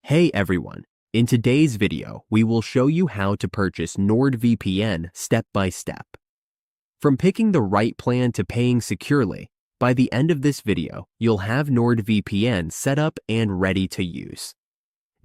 Hey everyone, in today's video, we will show you how to purchase NordVPN step by step. From picking the right plan to paying securely, by the end of this video, you'll have NordVPN set up and ready to use.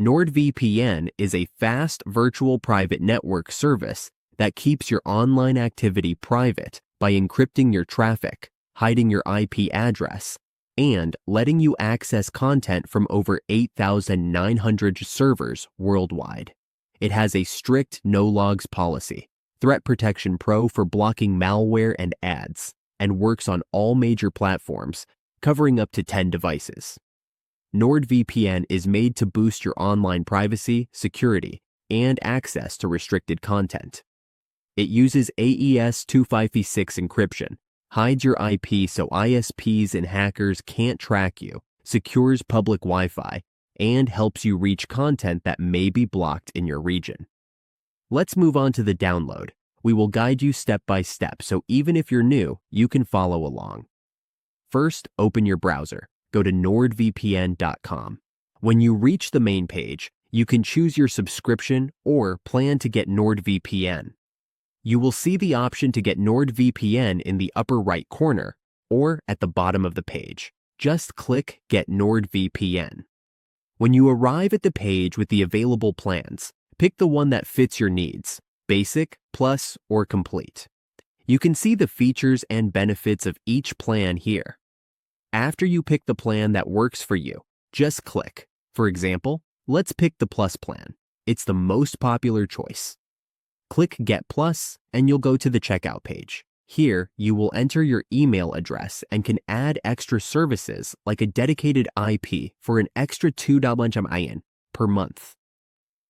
NordVPN is a fast virtual private network service that keeps your online activity private by encrypting your traffic, hiding your IP address, and letting you access content from over 8,900 servers worldwide. It has a strict no-logs policy, Threat Protection Pro for blocking malware and ads, and works on all major platforms, covering up to 10 devices. NordVPN is made to boost your online privacy, security, and access to restricted content. It uses AES 256 encryption, hides your IP so ISPs and hackers can't track you, secures public Wi-Fi, and helps you reach content that may be blocked in your region. Let's move on to the download. We will guide you step by step, so even if you're new, you can follow along. First, open your browser. Go to NordVPN.com. When you reach the main page, you can choose your subscription or plan to get NordVPN. You will see the option to get NordVPN in the upper right corner or at the bottom of the page. Just click Get NordVPN. When you arrive at the page with the available plans, pick the one that fits your needs, Basic, Plus, or Complete. You can see the features and benefits of each plan here. After you pick the plan that works for you, just click. For example, let's pick the Plus plan. It's the most popular choice. Click Get Plus, and you'll go to the checkout page. Here, you will enter your email address and can add extra services like a dedicated IP for an extra $2 per month.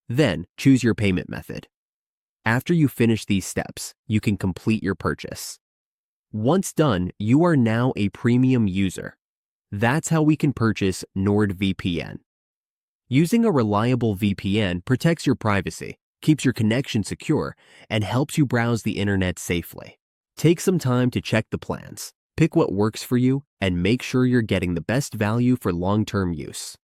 Then, choose your payment method. After you finish these steps, you can complete your purchase. Once done, you are now a premium user. That's how we can purchase NordVPN. Using a reliable VPN protects your privacy, keeps your connection secure, and helps you browse the internet safely. Take some time to check the plans, pick what works for you, and make sure you're getting the best value for long-term use.